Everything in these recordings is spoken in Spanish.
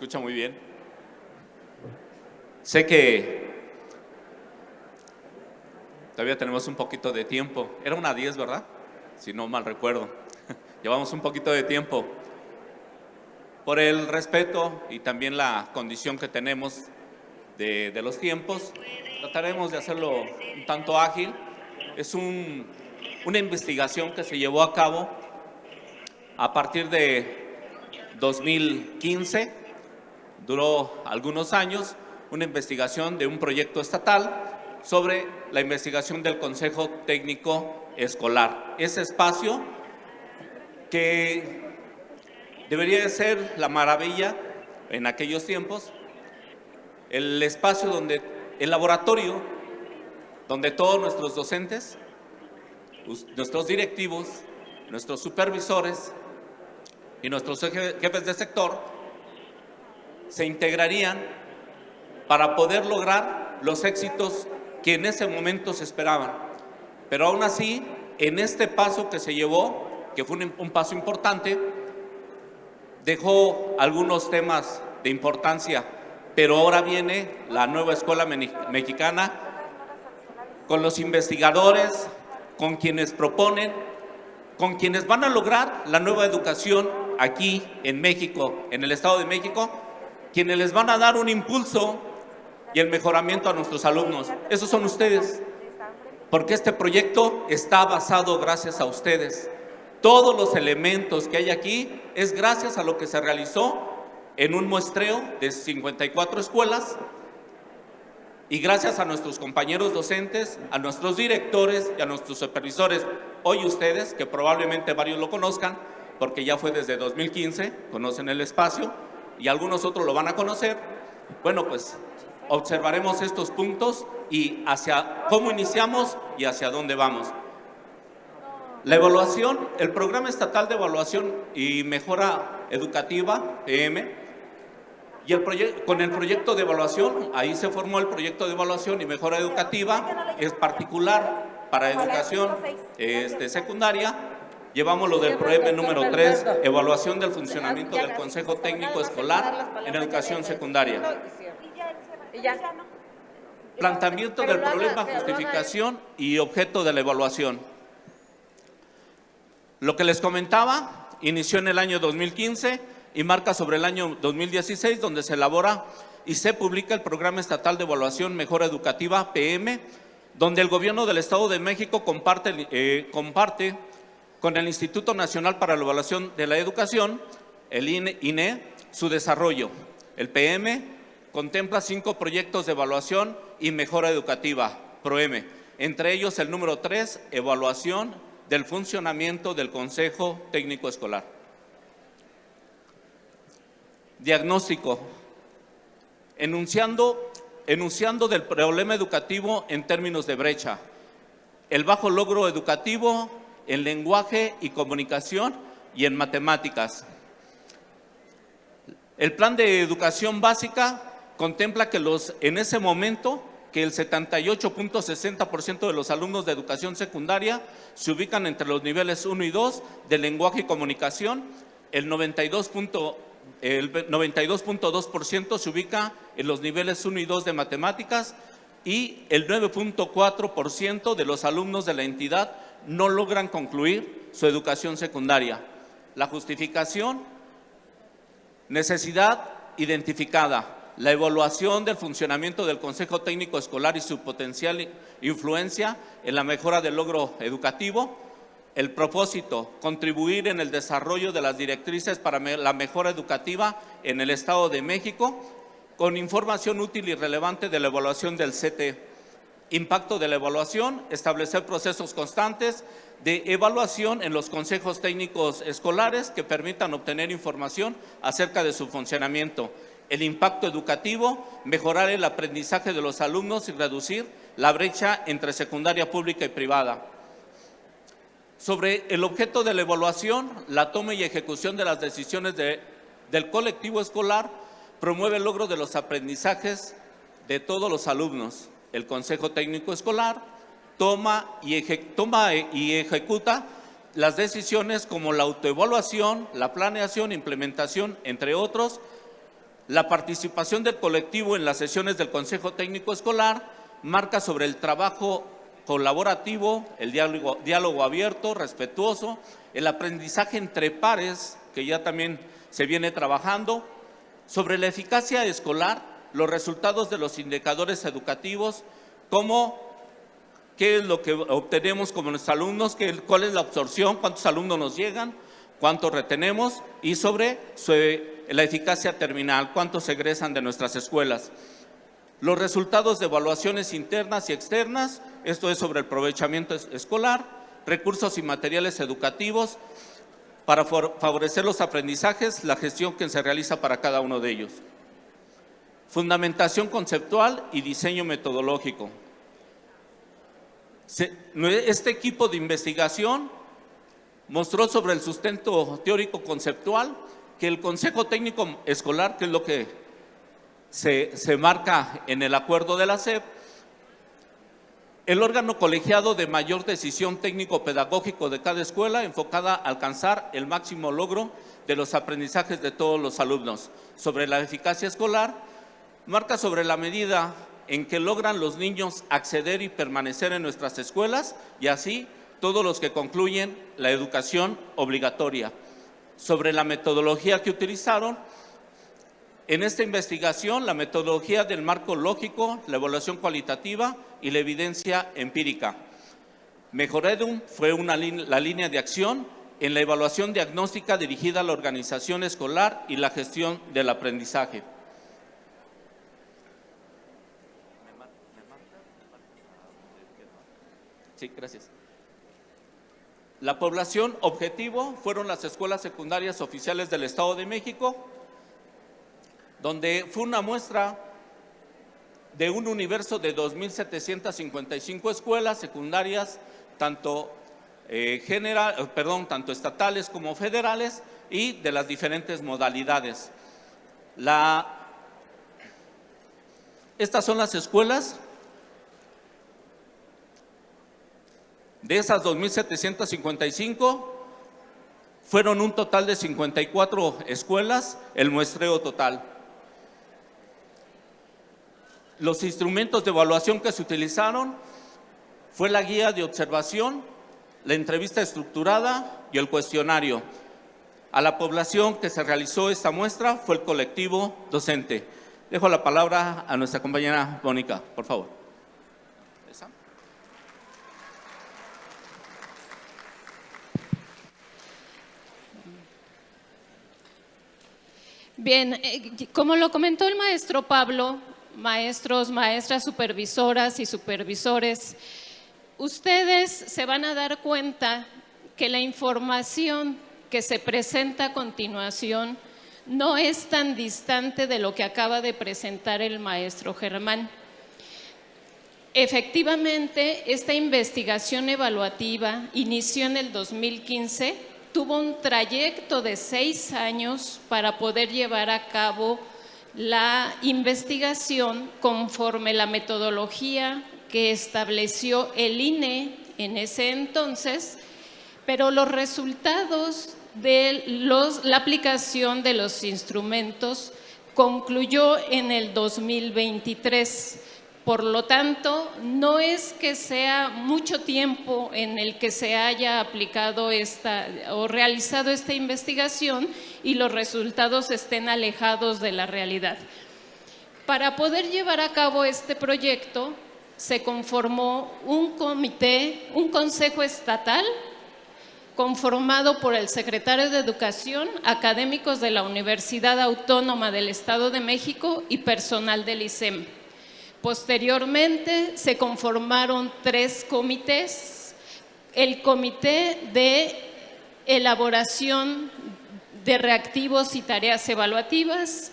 escucha muy bien. Sé que todavía tenemos un poquito de tiempo. Era una 10, ¿verdad? Si no mal recuerdo. Llevamos un poquito de tiempo. Por el respeto y también la condición que tenemos de los tiempos, trataremos de hacerlo un tanto ágil. Es una investigación que se llevó a cabo a partir de 2015, duró algunos años, una investigación de un proyecto estatal sobre la investigación del Consejo Técnico Escolar. Ese espacio que debería de ser la maravilla en aquellos tiempos, el espacio donde, el laboratorio, donde todos nuestros docentes, nuestros directivos, nuestros supervisores y nuestros jefes de sector se integrarían para poder lograr los éxitos que en ese momento se esperaban. Pero aún así, en este paso que se llevó, que fue un paso importante, dejó algunos temas de importancia, pero ahora viene la nueva escuela mexicana con los investigadores, con quienes proponen, con quienes van a lograr la nueva educación aquí en México, en el Estado de México, quienes les van a dar un impulso y el mejoramiento a nuestros alumnos. Esos son ustedes, porque este proyecto está basado gracias a ustedes. Todos los elementos que hay aquí es gracias a lo que se realizó en un muestreo de 54 escuelas y gracias a nuestros compañeros docentes, a nuestros directores y a nuestros supervisores. Hoy ustedes, que probablemente varios lo conozcan, porque ya fue desde 2015, conocen el espacio y algunos otros lo van a conocer. Bueno, pues observaremos estos puntos y hacia cómo iniciamos y hacia dónde vamos. La evaluación, el Programa Estatal de Evaluación y Mejora Educativa, PM, y con el proyecto de evaluación, ahí se formó el proyecto de evaluación y mejora educativa, es particular para educación secundaria. Llevamos lo del PROEME número 3, evaluación del funcionamiento del Consejo Técnico Escolar en educación secundaria. Planteamiento del problema, justificación y objeto de la evaluación. Lo que les comentaba, inició en el año 2015 y marca sobre el año 2016, donde se elabora y se publica el Programa Estatal de Evaluación Mejora Educativa, PM, donde el Gobierno del Estado de México comparte con el Instituto Nacional para la Evaluación de la Educación, el INE, su desarrollo. El PM contempla 5 proyectos de evaluación y mejora educativa, PROEME, entre ellos el número 3, evaluación del funcionamiento del Consejo Técnico Escolar. Diagnóstico. Enunciando del problema educativo en términos de brecha, el bajo logro educativo en lenguaje y comunicación y en matemáticas. El plan de educación básica contempla que en ese momento que el 78.60% de los alumnos de educación secundaria se ubican entre los niveles 1 y 2 de lenguaje y comunicación, el 92.2% se ubica en los niveles 1 y 2 de matemáticas y el 9.4% de los alumnos de la entidad no logran concluir su educación secundaria. La justificación, necesidad identificada. La evaluación del funcionamiento del Consejo Técnico Escolar y su potencial influencia en la mejora del logro educativo. El propósito, contribuir en el desarrollo de las directrices para la mejora educativa en el Estado de México, con información útil y relevante de la evaluación del CT. Impacto de la evaluación, establecer procesos constantes de evaluación en los consejos técnicos escolares que permitan obtener información acerca de su funcionamiento. El impacto educativo, mejorar el aprendizaje de los alumnos y reducir la brecha entre secundaria pública y privada. Sobre el objeto de la evaluación, la toma y ejecución de las decisiones del colectivo escolar promueve el logro de los aprendizajes de todos los alumnos. El Consejo Técnico Escolar toma y ejecuta las decisiones como la autoevaluación, la planeación, implementación, entre otros, La participación del colectivo en las sesiones del Consejo Técnico Escolar marca sobre el trabajo colaborativo, el diálogo abierto, respetuoso, el aprendizaje entre pares, que ya también se viene trabajando, sobre la eficacia escolar, los resultados de los indicadores educativos, qué es lo que obtenemos como nuestros alumnos, cuál es la absorción, cuántos alumnos nos llegan, cuántos retenemos y sobre la eficacia terminal, cuántos egresan de nuestras escuelas. Los resultados de evaluaciones internas y externas, esto es sobre el aprovechamiento escolar, recursos y materiales educativos para favorecer los aprendizajes, la gestión que se realiza para cada uno de ellos. Fundamentación conceptual y diseño metodológico. Este equipo de investigación mostró sobre el sustento teórico conceptual que el Consejo Técnico Escolar, que es lo que se marca en el acuerdo de la SEP, el órgano colegiado de mayor decisión técnico-pedagógico de cada escuela enfocada a alcanzar el máximo logro de los aprendizajes de todos los alumnos. Sobre la eficacia escolar, marca sobre la medida en que logran los niños acceder y permanecer en nuestras escuelas y así todos los que concluyen la educación obligatoria. Sobre la metodología que utilizaron, en esta investigación, la metodología del marco lógico, la evaluación cualitativa y la evidencia empírica. Mejoredum fue la línea de acción en la evaluación diagnóstica dirigida a la organización escolar y la gestión del aprendizaje. Sí, gracias. La población objetivo fueron las escuelas secundarias oficiales del Estado de México, donde fue una muestra de un universo de 2.755 escuelas secundarias, tanto estatales como federales y de las diferentes modalidades. Estas son las escuelas. De esas 2.755, fueron un total de 54 escuelas, el muestreo total. Los instrumentos de evaluación que se utilizaron fue la guía de observación, la entrevista estructurada y el cuestionario. A la población que se realizó esta muestra fue el colectivo docente. Dejo la palabra a nuestra compañera Mónica, por favor. Bien, como lo comentó el maestro Pablo, maestros, maestras, supervisoras y supervisores, ustedes se van a dar cuenta que la información que se presenta a continuación no es tan distante de lo que acaba de presentar el maestro Germán. Efectivamente, esta investigación evaluativa inició en el 2015, tuvo un trayecto de 6 años para poder llevar a cabo la investigación conforme la metodología que estableció el INE en ese entonces, pero los resultados de la aplicación de los instrumentos concluyó en el 2023. Por lo tanto, no es que sea mucho tiempo en el que se haya aplicado o realizado esta investigación y los resultados estén alejados de la realidad. Para poder llevar a cabo este proyecto, se conformó un comité, un consejo estatal, conformado por el secretario de Educación, académicos de la Universidad Autónoma del Estado de México y personal del ISEM. Posteriormente se conformaron 3 comités, el comité de elaboración de reactivos y tareas evaluativas,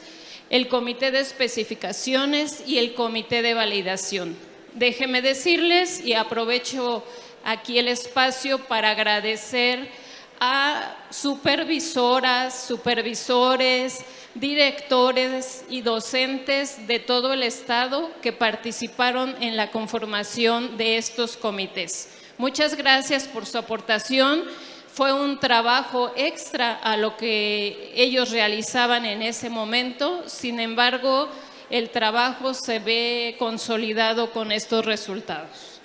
el comité de especificaciones y el comité de validación. Déjenme decirles, y aprovecho aquí el espacio para agradecer a supervisoras, supervisores, directores y docentes de todo el estado que participaron en la conformación de estos comités. Muchas gracias por su aportación. fue un trabajo extra a lo que ellos realizaban en ese momento. Sin embargo, el trabajo se ve consolidado con estos resultados.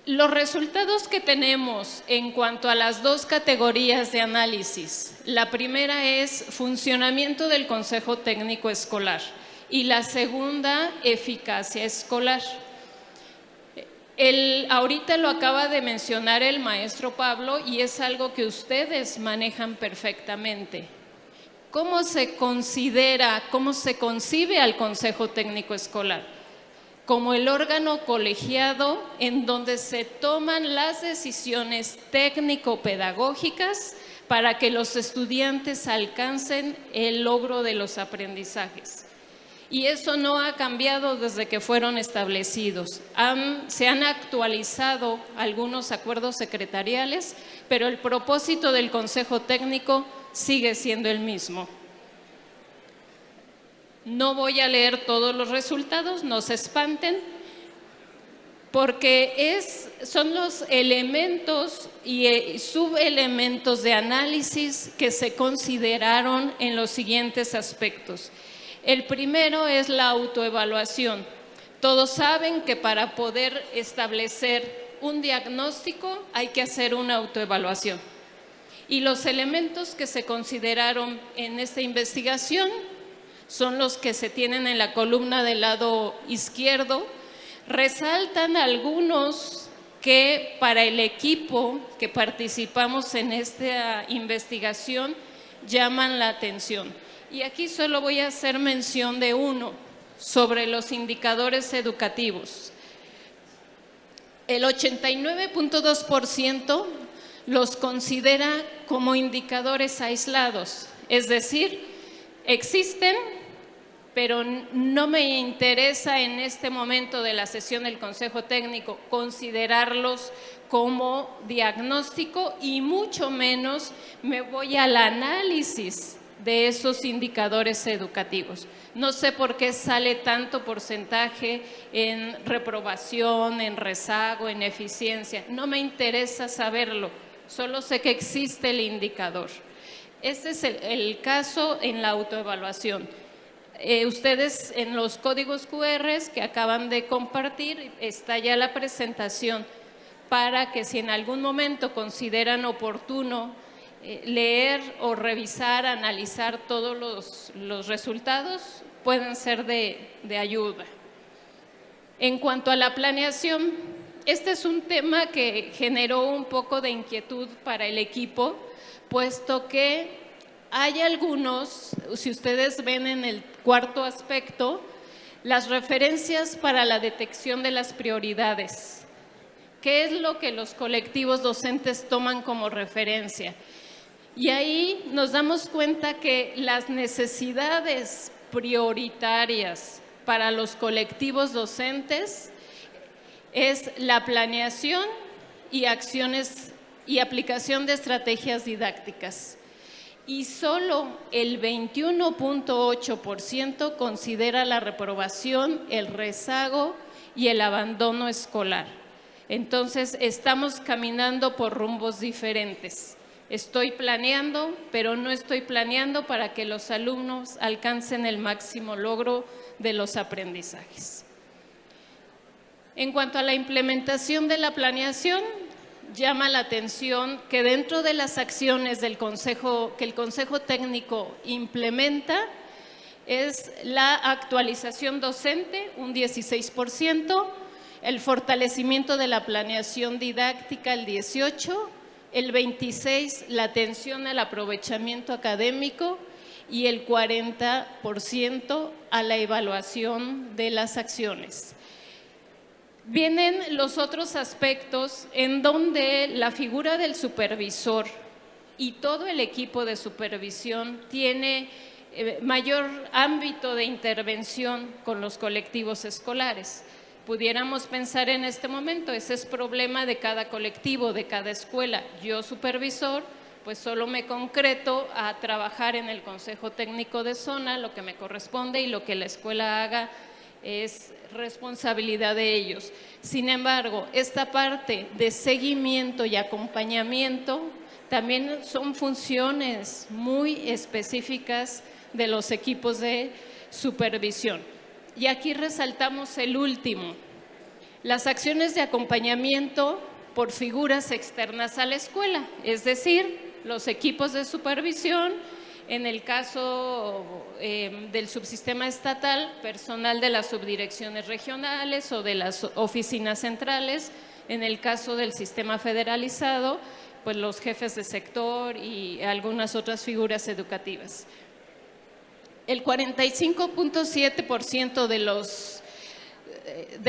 Los resultados que tenemos en cuanto a las dos categorías de análisis, la primera es funcionamiento del Consejo Técnico Escolar y la segunda, eficacia escolar. Ahorita lo acaba de mencionar el maestro Pablo y es algo que ustedes manejan perfectamente. ¿Cómo se considera, cómo se concibe al Consejo Técnico Escolar? Como el órgano colegiado en donde se toman las decisiones técnico-pedagógicas para que los estudiantes alcancen el logro de los aprendizajes. Y eso no ha cambiado desde que fueron establecidos. Se han actualizado algunos acuerdos secretariales, pero el propósito del Consejo Técnico sigue siendo el mismo. No voy a leer todos los resultados, no se espanten, porque son los elementos y subelementos de análisis que se consideraron en los siguientes aspectos. El primero es la autoevaluación. Todos saben que para poder establecer un diagnóstico hay que hacer una autoevaluación. Y los elementos que se consideraron en esta investigación son los que se tienen en la columna del lado izquierdo. Resaltan algunos que para el equipo que participamos en esta investigación llaman la atención. Y aquí solo voy a hacer mención de uno, sobre los indicadores educativos. El 89.2% los considera como indicadores aislados, es decir, existen, pero no me interesa en este momento de la sesión del Consejo Técnico considerarlos como diagnóstico y mucho menos me voy al análisis de esos indicadores educativos. No sé por qué sale tanto porcentaje en reprobación, en rezago, en eficiencia. No me interesa saberlo, solo sé que existe el indicador. Este es el caso en la autoevaluación. Ustedes en los códigos QR que acaban de compartir, está ya la presentación para que si en algún momento consideran oportuno leer o revisar, analizar todos los resultados, pueden ser de ayuda. En cuanto a la planeación, este es un tema que generó un poco de inquietud para el equipo, puesto que hay algunos, si ustedes ven en el cuarto aspecto, las referencias para la detección de las prioridades. ¿Qué es lo que los colectivos docentes toman como referencia? Y ahí nos damos cuenta que las necesidades prioritarias para los colectivos docentes es la planeación y acciones y aplicación de estrategias didácticas. Y solo el 21.8% considera la reprobación, el rezago y el abandono escolar. Entonces, estamos caminando por rumbos diferentes. Estoy planeando, pero no estoy planeando para que los alumnos alcancen el máximo logro de los aprendizajes. En cuanto a la implementación de la planeación, llama la atención que dentro de las acciones del Consejo, que el Consejo Técnico implementa, es la actualización docente, un 16%, el fortalecimiento de la planeación didáctica, el 18%, el 26% la atención al aprovechamiento académico y el 40% a la evaluación de las acciones. Vienen los otros aspectos en donde la figura del supervisor y todo el equipo de supervisión tiene mayor ámbito de intervención con los colectivos escolares. Pudiéramos pensar en este momento, ese es problema de cada colectivo, de cada escuela. Yo, supervisor, pues solo me concreto a trabajar en el Consejo Técnico de Zona, lo que me corresponde y lo que la escuela haga es responsabilidad de ellos. Sin embargo, esta parte de seguimiento y acompañamiento también son funciones muy específicas de los equipos de supervisión. Y aquí resaltamos el último, las acciones de acompañamiento por figuras externas a la escuela, es decir, los equipos de supervisión, en el caso del subsistema estatal, personal de las subdirecciones regionales o de las oficinas centrales, en el caso del sistema federalizado, pues los jefes de sector y algunas otras figuras educativas. El 45.7% de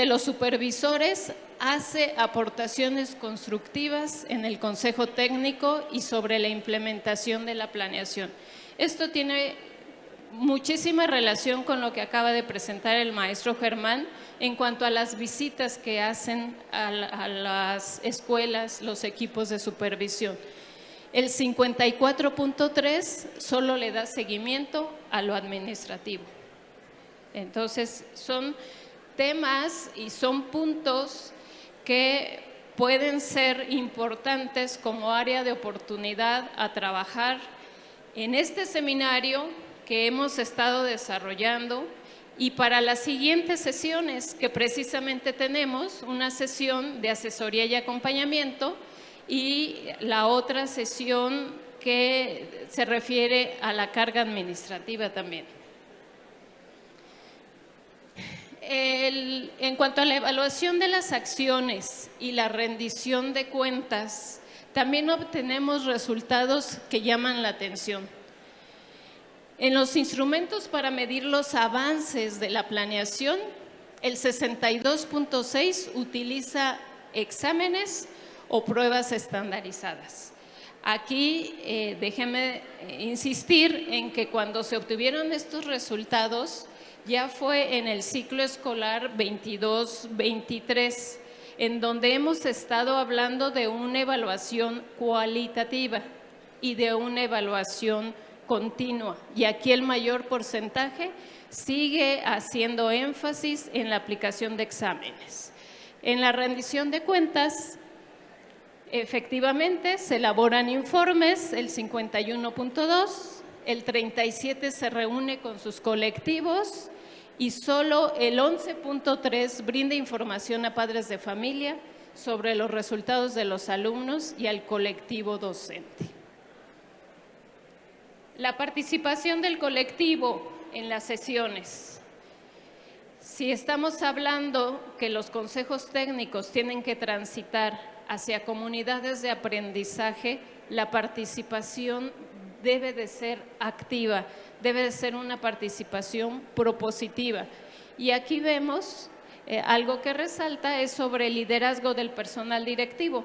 los supervisores hace aportaciones constructivas en el Consejo Técnico y sobre la implementación de la planeación. Esto tiene muchísima relación con lo que acaba de presentar el maestro Germán en cuanto a las visitas que hacen a las escuelas, los equipos de supervisión. El 54.3% solo le da seguimiento a lo administrativo. Entonces, son temas y son puntos que pueden ser importantes como área de oportunidad a trabajar en este seminario que hemos estado desarrollando y para las siguientes sesiones que precisamente tenemos, una sesión de asesoría y acompañamiento y la otra sesión que se refiere a la carga administrativa también. En cuanto a la evaluación de las acciones y la rendición de cuentas, también obtenemos resultados que llaman la atención. En los instrumentos para medir los avances de la planeación, el 62.6% utiliza exámenes o pruebas estandarizadas. Aquí déjenme insistir en que cuando se obtuvieron estos resultados ya fue en el ciclo escolar 22-23, en donde hemos estado hablando de una evaluación cualitativa y de una evaluación continua. Y aquí el mayor porcentaje sigue haciendo énfasis en la aplicación de exámenes. En la rendición de cuentas, efectivamente, se elaboran informes, el 51.2%, el 37% se reúne con sus colectivos y solo el 11.3% brinda información a padres de familia sobre los resultados de los alumnos y al colectivo docente. La participación del colectivo en las sesiones. Si estamos hablando que los consejos técnicos tienen que transitar hacia comunidades de aprendizaje, la participación debe de ser activa, debe de ser una participación propositiva. Y aquí vemos algo que resalta es sobre el liderazgo del personal directivo.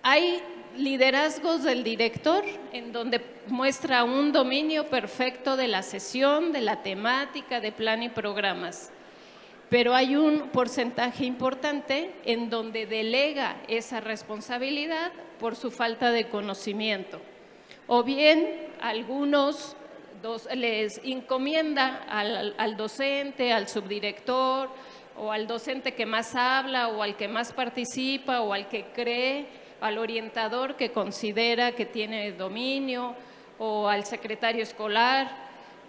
Hay liderazgos del director en donde muestra un dominio perfecto de la sesión, de la temática, de plan y programas. Pero hay un porcentaje importante en donde delega esa responsabilidad por su falta de conocimiento. O bien algunos les encomienda al docente, al subdirector o al docente que más habla o al que más participa o al que cree, al orientador que considera que tiene dominio o al secretario escolar,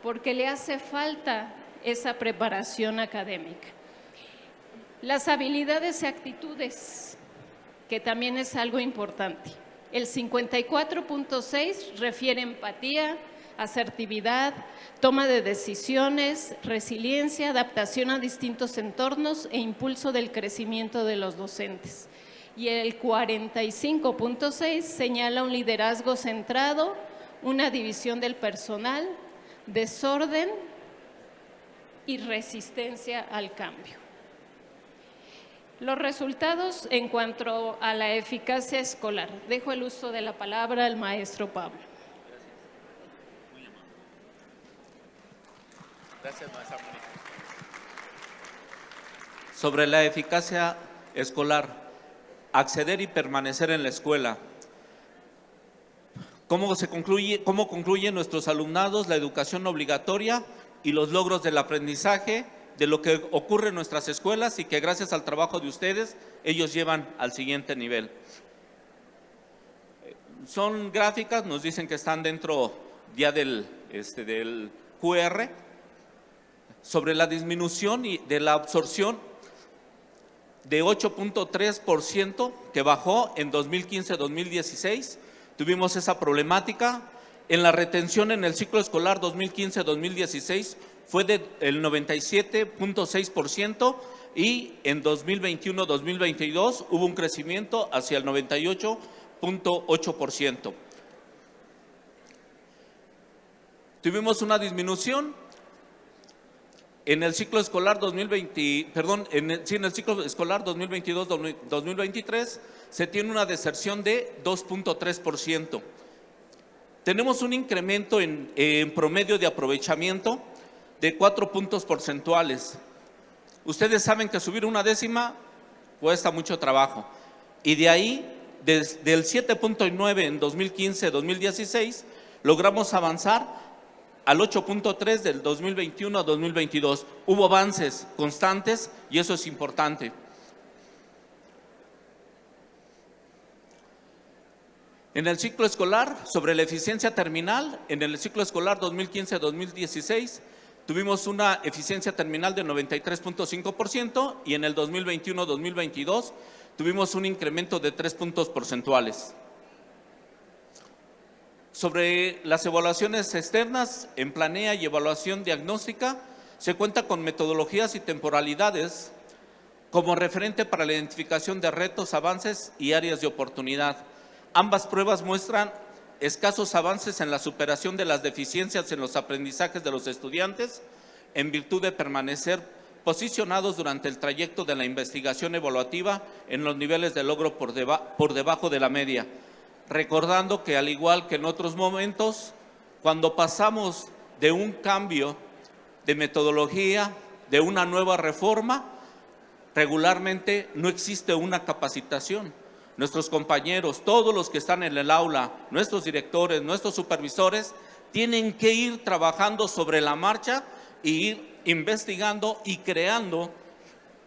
porque le hace falta esa preparación académica. Las habilidades y actitudes, que también es algo importante. El 54.6% refiere empatía, asertividad, toma de decisiones, resiliencia, adaptación a distintos entornos e impulso del crecimiento de los docentes. Y el 45.6% señala un liderazgo centrado, una división del personal, desorden y resistencia al cambio. Los resultados en cuanto a la eficacia escolar. Dejo el uso de la palabra al maestro Pablo. Gracias, maestra Mónica. Sobre la eficacia escolar, acceder y permanecer en la escuela. ¿Cómo concluyen nuestros alumnados la educación obligatoria y los logros del aprendizaje, de lo que ocurre en nuestras escuelas y que gracias al trabajo de ustedes, ellos llevan al siguiente nivel. Son gráficas, nos dicen que están dentro ya del QR, sobre la disminución de la absorción de 8.3% que bajó en 2015-2016. Tuvimos esa problemática. En la retención en el ciclo escolar 2015-2016 fue del 97.6% y en 2021-2022 hubo un crecimiento hacia el 98.8%. Tuvimos una disminución en el ciclo escolar 2022-2023 se tiene una deserción de 2.3%. Tenemos un incremento en promedio de aprovechamiento de 4 puntos porcentuales. Ustedes saben que subir una décima cuesta mucho trabajo. Y de ahí, desde el 7.9 en 2015-2016, logramos avanzar al 8.3 del 2021 a 2022. Hubo avances constantes y eso es importante. En el ciclo escolar, sobre la eficiencia terminal, en el ciclo escolar 2015-2016, tuvimos una eficiencia terminal de 93.5% y en el 2021-2022 tuvimos un incremento de 3 puntos porcentuales. Sobre las evaluaciones externas, en planea y evaluación diagnóstica, se cuenta con metodologías y temporalidades como referente para la identificación de retos, avances y áreas de oportunidad. Ambas pruebas muestran escasos avances en la superación de las deficiencias en los aprendizajes de los estudiantes en virtud de permanecer posicionados durante el trayecto de la investigación evaluativa en los niveles de logro por debajo de la media. Recordando que al igual que en otros momentos, cuando pasamos de un cambio de metodología, de una nueva reforma, regularmente no existe una capacitación. Nuestros compañeros, todos los que están en el aula, nuestros directores, nuestros supervisores, tienen que ir trabajando sobre la marcha e ir investigando y creando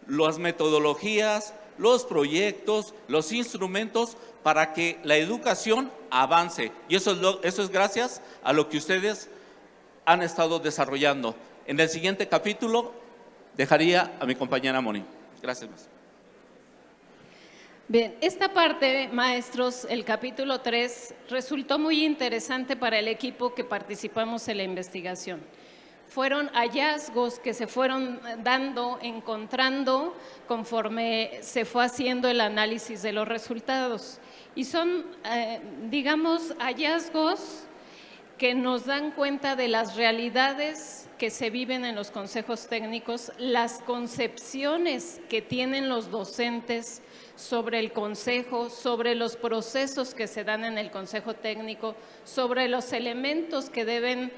las metodologías, los proyectos, los instrumentos para que la educación avance. Y eso es gracias a lo que ustedes han estado desarrollando. En el siguiente capítulo dejaría a mi compañera Moni. Gracias. Bien, esta parte, maestros, el capítulo 3, resultó muy interesante para el equipo que participamos en la investigación. Fueron hallazgos que se fueron dando, encontrando conforme se fue haciendo el análisis de los resultados. Y son, digamos, hallazgos que nos dan cuenta de las realidades que se viven en los consejos técnicos, las concepciones que tienen los docentes sobre el consejo, sobre los procesos que se dan en el consejo técnico, sobre los elementos que deben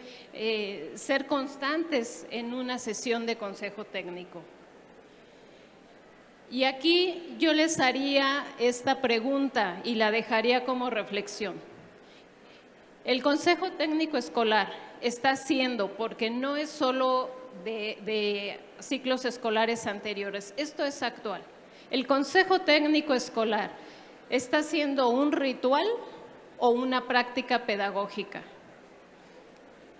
ser constantes en una sesión de consejo técnico. Y aquí yo les haría esta pregunta y la dejaría como reflexión. El consejo técnico escolar está haciendo, porque no es solo de ciclos escolares anteriores, esto es actual. El consejo técnico escolar está haciendo un ritual o una práctica pedagógica.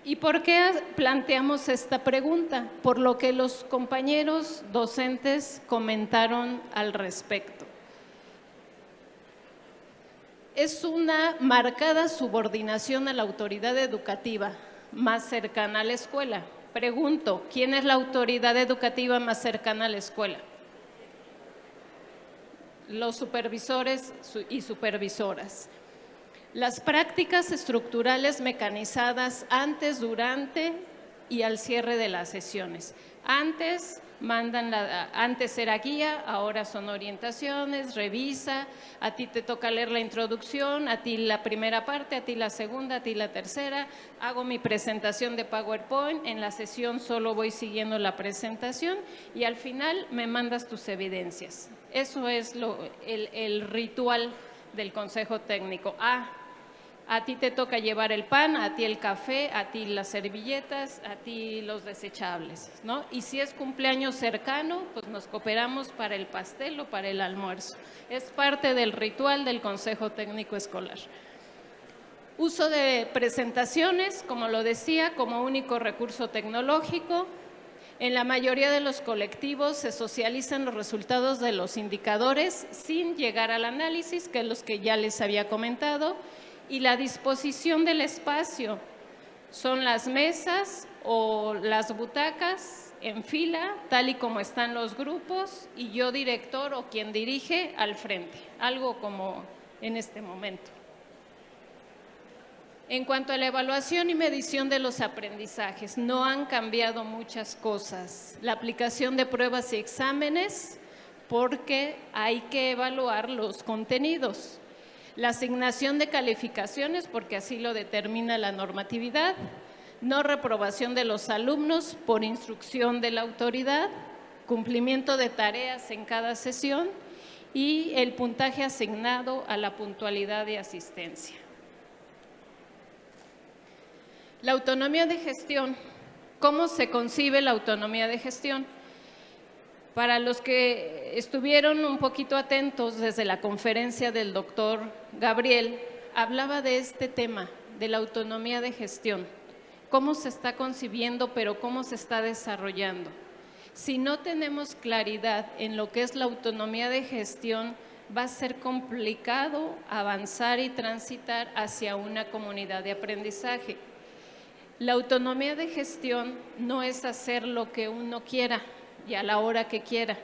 ¿Y por qué planteamos esta pregunta? Por lo que los compañeros docentes comentaron al respecto. Es una marcada subordinación a la autoridad educativa más cercana a la escuela. Pregunto, ¿quién es la autoridad educativa más cercana a la escuela? Los supervisores y supervisoras. Las prácticas estructurales mecanizadas antes, durante y al cierre de las sesiones. Antes era guía, ahora son orientaciones, revisa, a ti te toca leer la introducción, a ti la primera parte, a ti la segunda, a ti la tercera, hago mi presentación de PowerPoint, en la sesión solo voy siguiendo la presentación y al final me mandas tus evidencias. Eso es el ritual del consejo técnico. A ti te toca llevar el pan, a ti el café, a ti las servilletas, a ti los desechables, ¿no? Y si es cumpleaños cercano, pues nos cooperamos para el pastel o para el almuerzo. Es parte del ritual del Consejo Técnico Escolar. Uso de presentaciones, como lo decía, como único recurso tecnológico. En la mayoría de los colectivos se socializan los resultados de los indicadores sin llegar al análisis, que es los que ya les había comentado. Y la disposición del espacio son las mesas o las butacas en fila, tal y como están los grupos, y yo, director o quien dirige, al frente, algo como en este momento. En cuanto a la evaluación y medición de los aprendizajes, no han cambiado muchas cosas. La aplicación de pruebas y exámenes, porque hay que evaluar los contenidos. La asignación de calificaciones, porque así lo determina la normatividad. No reprobación de los alumnos por instrucción de la autoridad. Cumplimiento de tareas en cada sesión y el puntaje asignado a la puntualidad de asistencia. La autonomía de gestión. ¿Cómo se concibe la autonomía de gestión? Para los que estuvieron un poquito atentos desde la conferencia del doctor Gabriel, hablaba de este tema, de la autonomía de gestión. Cómo se está concibiendo, pero cómo se está desarrollando. Si no tenemos claridad en lo que es la autonomía de gestión, va a ser complicado avanzar y transitar hacia una comunidad de aprendizaje. La autonomía de gestión no es hacer lo que uno quiera y a la hora que quiera.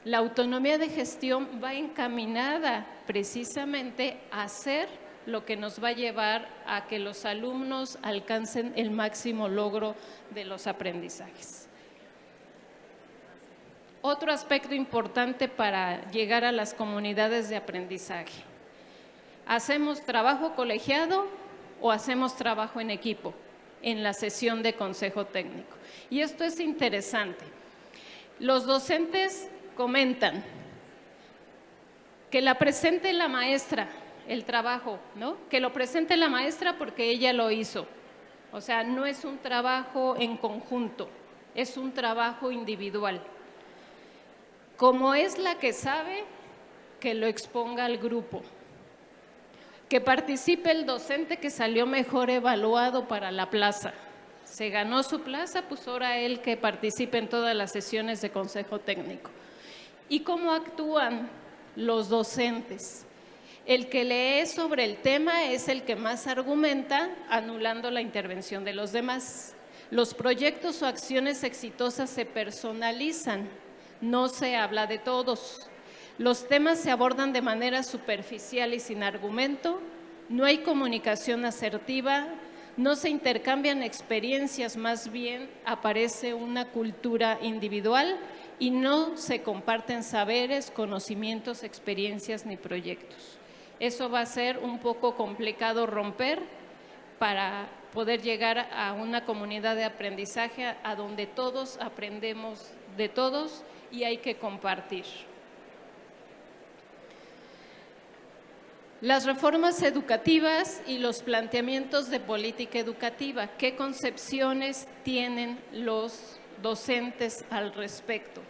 La autonomía de gestión va encaminada precisamente a hacer lo que nos va a llevar a que los alumnos alcancen el máximo logro de los aprendizajes. Otro aspecto importante para llegar a las comunidades de aprendizaje. ¿Hacemos trabajo colegiado o hacemos trabajo en equipo en la sesión de consejo técnico? Y esto es interesante. Los docentes comentan que la presente la maestra, el trabajo, ¿no? Que lo presente la maestra porque ella lo hizo. O sea, no es un trabajo en conjunto, es un trabajo individual. Como es la que sabe, que lo exponga al grupo. Que participe el docente que salió mejor evaluado para la plaza. Se ganó su plaza, pues ahora él que participe en todas las sesiones de consejo técnico. ¿Y cómo actúan los docentes? El que lee sobre el tema es el que más argumenta, anulando la intervención de los demás. Los proyectos o acciones exitosas se personalizan, no se habla de todos. Los temas se abordan de manera superficial y sin argumento, no hay comunicación asertiva, no se intercambian experiencias, más bien aparece una cultura individual y no se comparten saberes, conocimientos, experiencias ni proyectos. Eso va a ser un poco complicado romper para poder llegar a una comunidad de aprendizaje a donde todos aprendemos de todos y hay que compartir. Las reformas educativas y los planteamientos de política educativa, ¿qué concepciones tienen los docentes al respecto?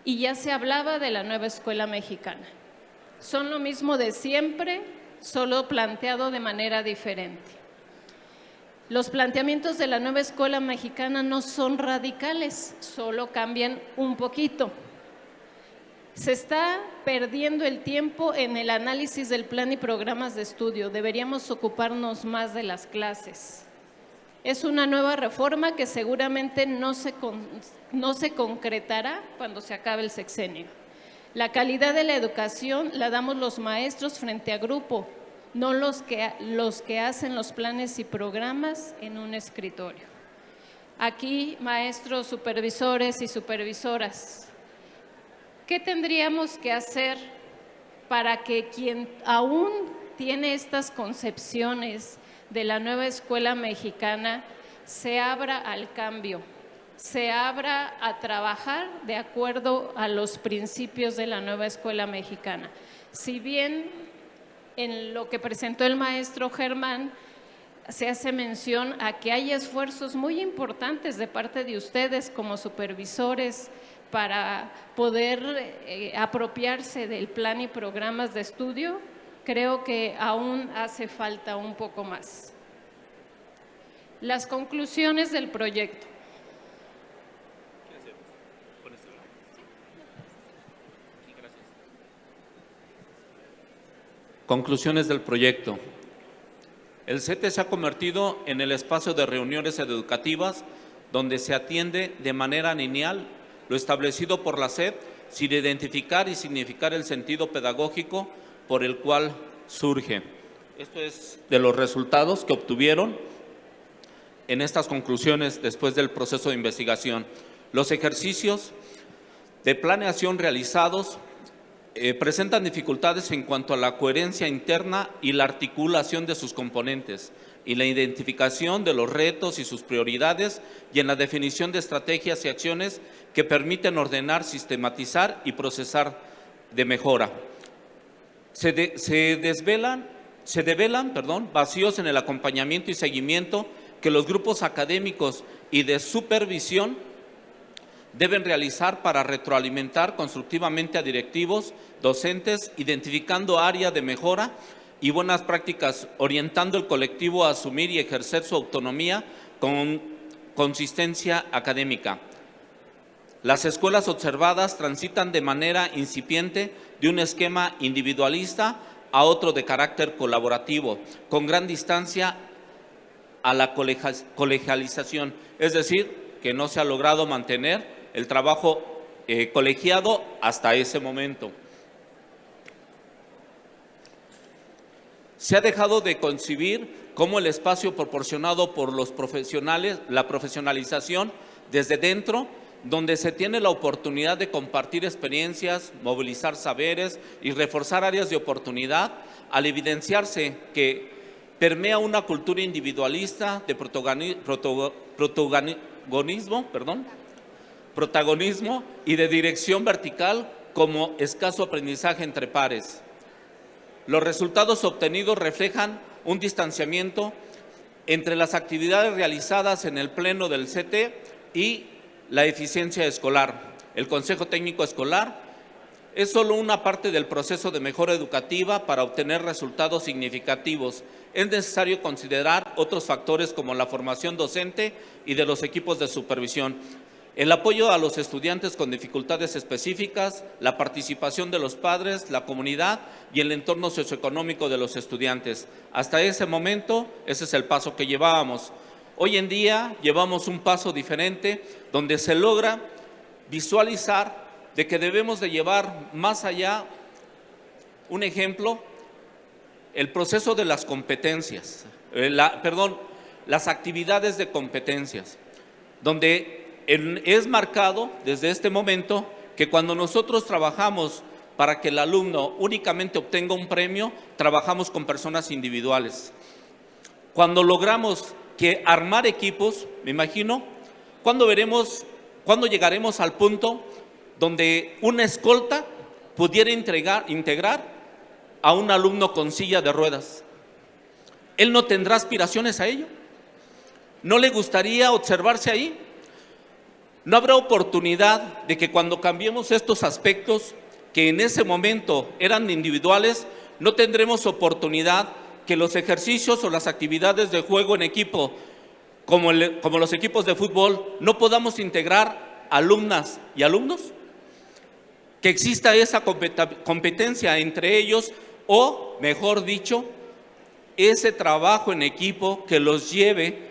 Y ya se hablaba de la nueva escuela mexicana. Son lo mismo de siempre, solo planteado de manera diferente. Los planteamientos de la nueva escuela mexicana no son radicales, solo cambian un poquito. Se está perdiendo el tiempo en el análisis del plan y programas de estudio. Deberíamos ocuparnos más de las clases. Es una nueva reforma que seguramente no se concretará cuando se acabe el sexenio. La calidad de la educación la damos los maestros frente a grupo, no los que hacen los planes y programas en un escritorio. Aquí, maestros, supervisores y supervisoras, ¿qué tendríamos que hacer para que quien aún tiene estas concepciones de la nueva escuela mexicana se abra al cambio, se abra a trabajar de acuerdo a los principios de la nueva escuela mexicana? Si bien en lo que presentó el maestro Germán, se hace mención a que hay esfuerzos muy importantes de parte de ustedes como supervisores para poder apropiarse del plan y programas de estudio. Creo que aún hace falta un poco más. Las conclusiones del proyecto. Conclusiones del proyecto. El CETE se ha convertido en el espacio de reuniones educativas donde se atiende de manera lineal lo establecido por la SEP sin identificar y significar el sentido pedagógico por el cual surge. Esto es de los resultados que obtuvieron en estas conclusiones después del proceso de investigación. Los ejercicios de planeación realizados presentan dificultades en cuanto a la coherencia interna y la articulación de sus componentes y la identificación de los retos y sus prioridades y en la definición de estrategias y acciones que permiten ordenar, sistematizar y procesar de mejora. Se develan vacíos en el acompañamiento y seguimiento que los grupos académicos y de supervisión deben realizar para retroalimentar constructivamente a directivos, docentes, identificando áreas de mejora y buenas prácticas, orientando el colectivo a asumir y ejercer su autonomía con consistencia académica. Las escuelas observadas transitan de manera incipiente de un esquema individualista a otro de carácter colaborativo, con gran distancia a la colegialización, es decir, que no se ha logrado mantener el trabajo colegiado hasta ese momento. Se ha dejado de concebir como el espacio proporcionado por los profesionales, la profesionalización desde dentro, donde se tiene la oportunidad de compartir experiencias, movilizar saberes y reforzar áreas de oportunidad, al evidenciarse que permea una cultura individualista de protagonismo y de dirección vertical como escaso aprendizaje entre pares. Los resultados obtenidos reflejan un distanciamiento entre las actividades realizadas en el pleno del CETE y la eficiencia escolar. El Consejo Técnico Escolar es solo una parte del proceso de mejora educativa para obtener resultados significativos. Es necesario considerar otros factores como la formación docente y de los equipos de supervisión, el apoyo a los estudiantes con dificultades específicas, la participación de los padres, la comunidad y el entorno socioeconómico de los estudiantes. Hasta ese momento, ese es el paso que llevábamos. Hoy en día llevamos un paso diferente donde se logra visualizar de que debemos de llevar más allá, un ejemplo, el proceso de las competencias, las actividades de competencias, donde es marcado desde este momento que cuando nosotros trabajamos para que el alumno únicamente obtenga un premio, trabajamos con personas individuales. Cuando logramos que armar equipos, me imagino, ¿cuándo llegaremos al punto donde una escolta pudiera integrar a un alumno con silla de ruedas? ¿Él no tendrá aspiraciones a ello? ¿No le gustaría observarse ahí? ¿No habrá oportunidad de que cuando cambiemos estos aspectos que en ese momento eran individuales, no tendremos oportunidad que los ejercicios o las actividades de juego en equipo, como los equipos de fútbol, no podamos integrar alumnas y alumnos? Que exista esa competencia entre ellos o, mejor dicho, ese trabajo en equipo que los lleve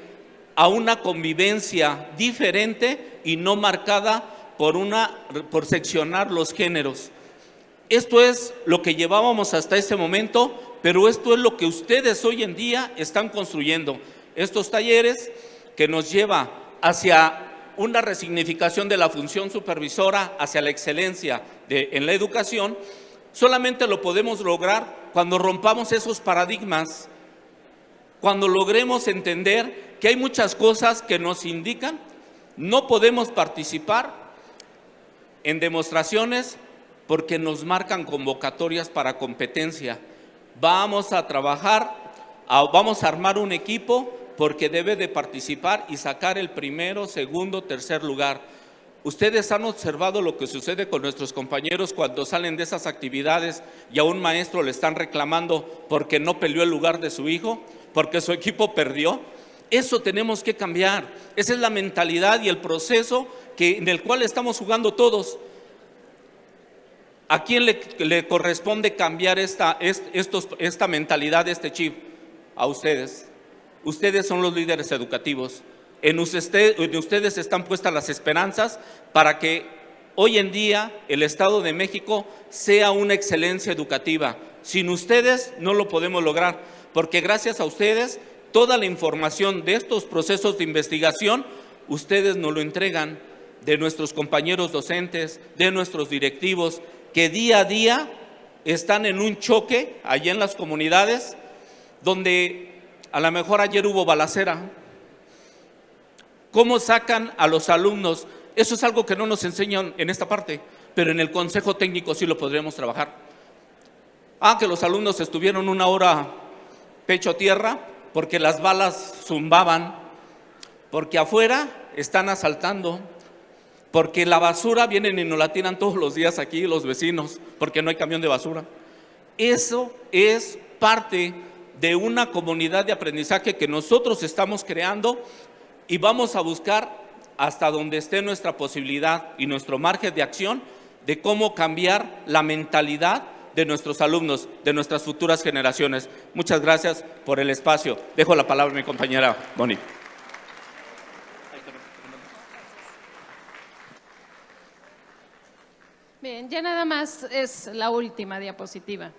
a una convivencia diferente y no marcada por seccionar los géneros. Esto es lo que llevábamos hasta ese momento, pero esto es lo que ustedes hoy en día están construyendo. Estos talleres que nos lleva hacia una resignificación de la función supervisora, hacia la excelencia en la educación, solamente lo podemos lograr cuando rompamos esos paradigmas, cuando logremos entender que hay muchas cosas que nos indican. No podemos participar en demostraciones porque nos marcan convocatorias para competencia vamos a trabajar, vamos a armar un equipo porque debe de participar y sacar el primero, segundo, tercer lugar. Ustedes han observado lo que sucede con nuestros compañeros cuando salen de esas actividades y a un maestro le están reclamando porque no peleó el lugar de su hijo, porque su equipo perdió. Eso tenemos que cambiar. Esa es la mentalidad y el proceso en el cual estamos jugando todos. ¿A quién le corresponde cambiar esta mentalidad, este chip? A ustedes. Ustedes son los líderes educativos. En ustedes están puestas las esperanzas para que hoy en día el Estado de México sea una excelencia educativa. Sin ustedes no lo podemos lograr, porque gracias a ustedes toda la información de estos procesos de investigación, ustedes nos lo entregan, de nuestros compañeros docentes, de nuestros directivos, que día a día están en un choque allí en las comunidades, donde a lo mejor ayer hubo balacera. ¿Cómo sacan a los alumnos? Eso es algo que no nos enseñan en esta parte, pero en el consejo técnico sí lo podremos trabajar. Que los alumnos estuvieron una hora pecho a tierra porque las balas zumbaban, porque afuera están asaltando, porque la basura vienen y nos la tiran todos los días aquí los vecinos, porque no hay camión de basura. Eso es parte de una comunidad de aprendizaje que nosotros estamos creando y vamos a buscar hasta donde esté nuestra posibilidad y nuestro margen de acción de cómo cambiar la mentalidad de nuestros alumnos, de nuestras futuras generaciones. Muchas gracias por el espacio. Dejo la palabra a mi compañera Moni. Bien, ya nada más es la última diapositiva.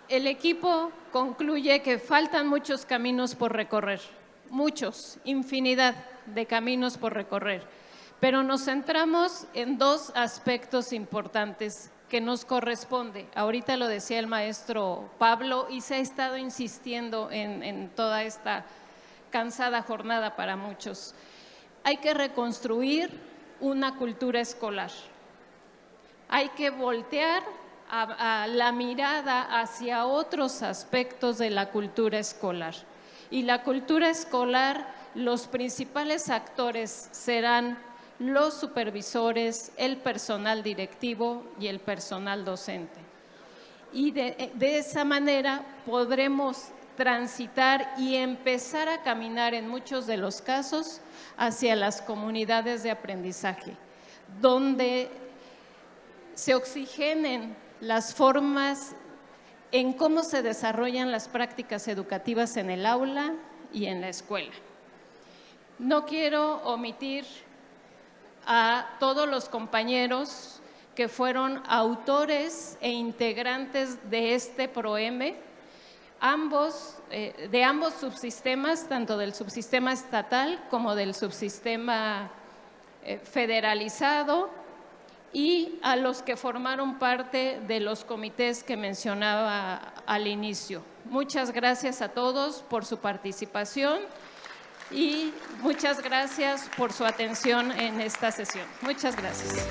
El equipo concluye que faltan muchos caminos por recorrer, muchos, infinidad de caminos por recorrer, pero nos centramos en dos aspectos importantes que nos corresponde. Ahorita lo decía el maestro Pablo y se ha estado insistiendo en toda esta cansada jornada para muchos. Hay que reconstruir una cultura escolar. Hay que voltear a la mirada hacia otros aspectos de la cultura escolar. Y la cultura escolar, los principales actores serán los supervisores, el personal directivo y el personal docente. Y de esa manera podremos transitar y empezar a caminar en muchos de los casos hacia las comunidades de aprendizaje, donde se oxigenen las formas en cómo se desarrollan las prácticas educativas en el aula y en la escuela. No quiero omitir a todos los compañeros que fueron autores e integrantes de este PROEME, de ambos subsistemas, tanto del subsistema estatal como del subsistema federalizado, y a los que formaron parte de los comités que mencionaba al inicio. Muchas gracias a todos por su participación y muchas gracias por su atención en esta sesión. Muchas gracias.